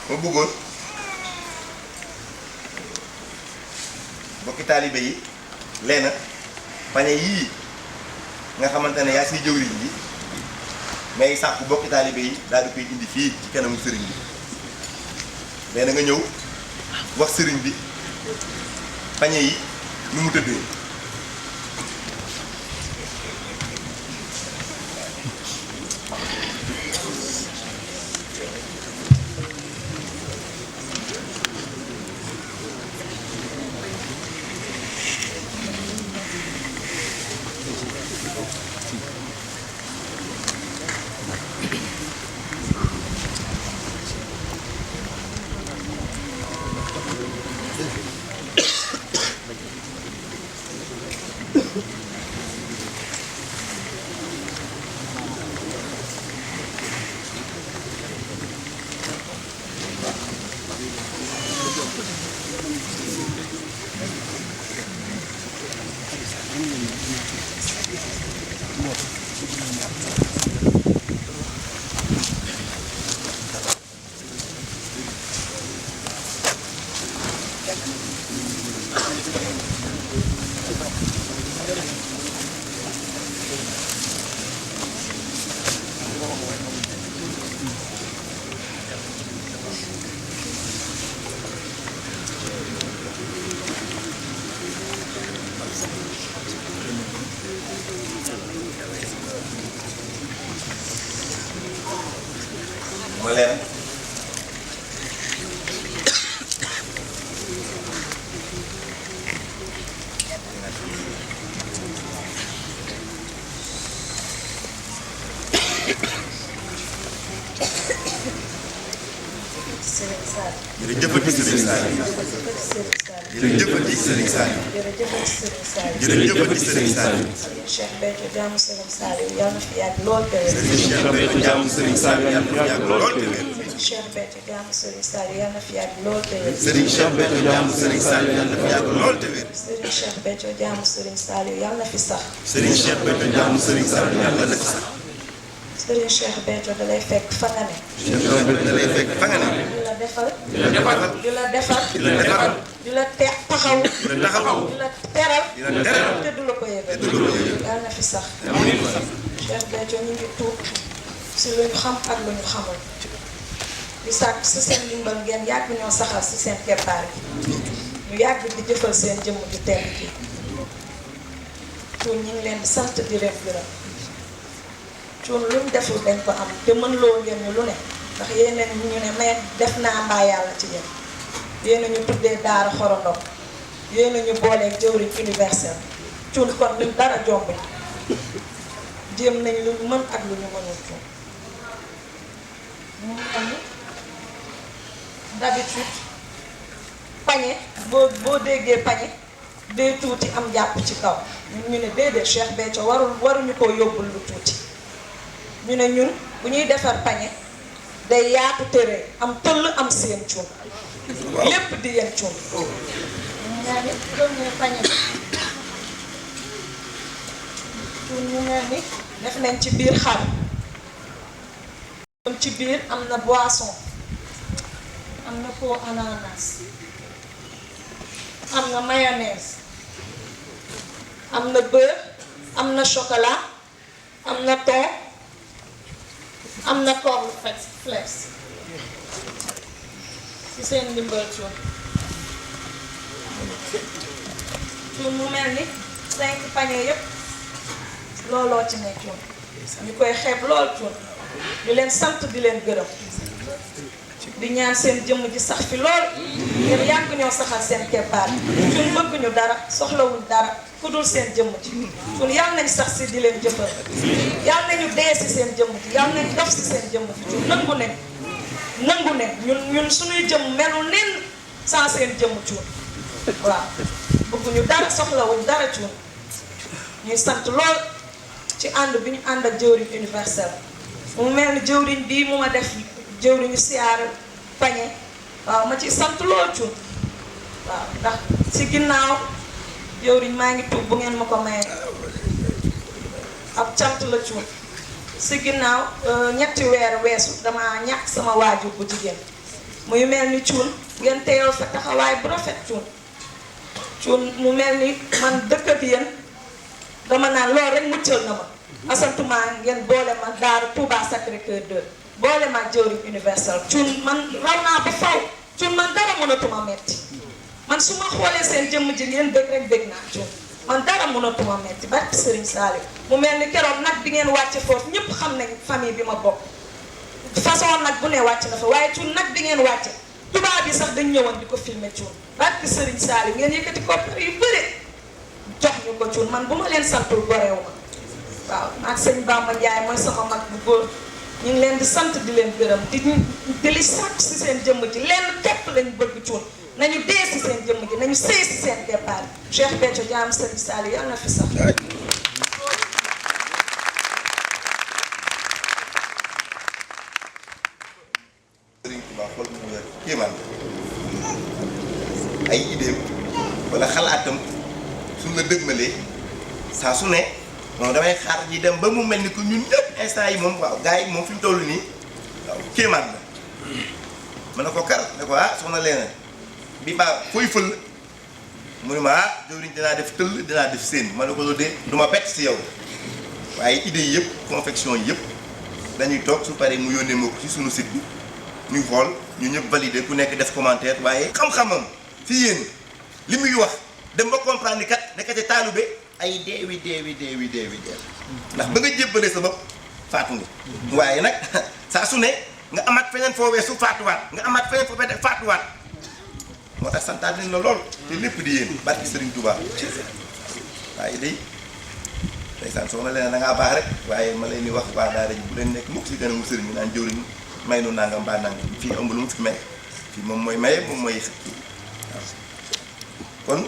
ma bëggoon bokki taalibe yi leena pañe yii nga xamante ne yaa siy jëwriñ bi may sàkku bokki taalibe yi daal di koy indi fii ci kanamu sëriñ bi leena nga ñëw wax sëriñ bi pañe yi nu mu tëddee. ma leen jërëjëfati Serigne Saliou jërëjëfati Serigne Saliou jërëjëfati Serigne Saliou Cheikh Béthio jaamu Serigne Saliou yal na fi yàgg lool te wér. Cheikh Béthio jaamu Serigne Saliou yal na fi yàgg lool te wér. Cheikh Béthio jaamu Serigne Saliou yal na fi yàgg lool te wér. Serigne Cheikh Béthio jaamu Serigne Saliou yal na fi yàgg lool te wér. Serigne Cheikh Béthio jaamu Serigne Saliou yal na fi sax. Serigne Cheikh Béthio jaamu Serigne Saliou yal na fi sax. Serigne Cheikh Béthio da lay fekk fa nga ne. Cheikh Béthio da lay fekk fa nga ne. di la defal. di la defal. di la defal. di la defal. di la taxaw. di la taxaw. di la teral. di la teral. te du la ko yëgal. te du la ko yëgal. yal na fi sax. Cheikh Béthio ñu ngi tuub si lu ñu xam ak lu ñu xamul. di sàkk si seen ndimbal ngeen yàgg ñoo saxal si seen keppaar gi. ñu yàgg di jëfal seen jëmm ju tedd gi. tuun ñu ngi leen di sant di leen gërëm. tuun lu ñu deful dañ ko am te mën loo ngeen ñu lu ne ndax yéen ñu ne may def naa mbaa yàlla ci yéen. yéen a ñu tuddee daara xorondom yéen a ñu booleeg jëwriñ universel tuun kon luñ dara jomb jéem nañ lu mën ak lu ñu mënul tuun mu am d'habitude pañe boo déggee pañe day tuuti am jàpp ci kaw ñu ne déedéet Cheikh Béthio waruñu koo yóbbul lu tuuti ñu ne ñun bu ñuy defar pañe day yaatu tëree am tëll am seen cuun lépp di yéen cuun ñaa ni premier pañe bi cuun ñu mel ni def nañ ci biir xar ci biir am na boisson am na pot ananas am na mayonnaise am na beurre am na chocolat am na thon am na cornflakes ci seen ndimbal cuun cuun mu mel ni 5 pañe yépp looloo ci ne cuun ñu koy xeeb lool cuun di leen sant di leen gërëm di ñaan seen jëmm ji sax fi lool ngeen yàgg ñoo saxal seen keppaar cuun bëgguñu dara soxlawuñ dara ku dul seen jëmm ji cuun yàlla nañ sax si di leen jëfal yàlla nañu dee si seen jëmm ji yàlla nañ dof si seen jëmm ji cuun nangu ne ñun suñuy jëmm melul nen sans seen jëmm cuun waaw bëgguñu dara soxlawuñ dara cuun ñuy sant lool ci ànd bi ñu ànd ak jëwriñ universel mu mel ni jëwriñ bii mu ma def jëwriñu siyaar pañe waaw ma ci sant lool cuun waaw ndax si ginnaaw jëwriñ maa ngi tuub bu ngeen ma ko maye ab cant la cuun si ginnaaw ñetti weer weesu dama ñàkk sama waajur bu jigéen muy mel ni cuun ngeen teewoo sa taxawaay bu rafet cuun mu mel ni man dëkk ak yéen dama naan loolu rek muccal na ma asantuma ngeen boole ma daaru Touba Sacré-Cœur 2 boole ma jëwriñ universel cuun man raw naa ba faw cuun man dara mënatuma metti man su ma xoolee seen jëmm ji ngeen bëgg rek bëgg naa cuun man dara mënatuma metti barki Serigne Saliou mu mel ni keroog nag bi ngeen wàcce foofu ñëpp xam nañ famille bi ma bokk façon nag bu ne wàcc na fa waaye cuun nag bi ngeen wàcce tubaab bi sax dañ ñëwoon di ko filmer cuun barki Serigne Saliou ngeen yëkkati koppar yu bëri jox ñu ko cuun man bu ma leen santul goreew ma waaw ak sëñ Bamba Ndiaye mooy sama mag bu góor ñu ngi leen di sant di leen gërëm di li sàkk si seen jëmm ji lenn képp lañu bëgg cuun nañu dee si seen jëmm ji nañu sëy si seen départ Cheikh Béthio jaam Serigne Saliou yàlla na fi sax Serigne Touba xool mu wér kéemaan ay idéem wala xalaatam suñ la dëgmalee saa su ne moom damay xaar ñi dem ba mu mel ni que ñun ñëpp instant yi moom waaw gars yi moom fi mu toll nii waaw kéemaan la ma ne ko kar ne ko soxna Leena bi baa fooy fël mu ne ma jëwriñ dinaa def tëll dinaa def seen ma ne ko loolu de du ma bett si yow waaye idées yi yëpp confection yi yëpp dañuy toog su paree mu yónnee ma ko ci sunu site bi ñuy xool ñu ñëpp valider ku nekk def commentaire waaye xam-xamam fi yéen li muy wax dem ba comprendre ni kat nekkate taalube ay deewi ndax ba nga jébbalee sa bopp faatu nga waaye nag saa su ne nga amaat feneen foo weesu faatuwaat nga amaat feneen foo faatuwaat moo tax santaat nañ la lool te lépp di yéen barki Serigne Touba waaye day ndeysaan soxna Leena da ngaa baax rek waaye ma leen di wax waa daara ji bu leen nekk mukk si gën a mu sëriñ bi naan jëwriñ may nu nangam mbaa nangam fii ëmb lu mu fi may fii moom mooy maye moom mooy waaw kon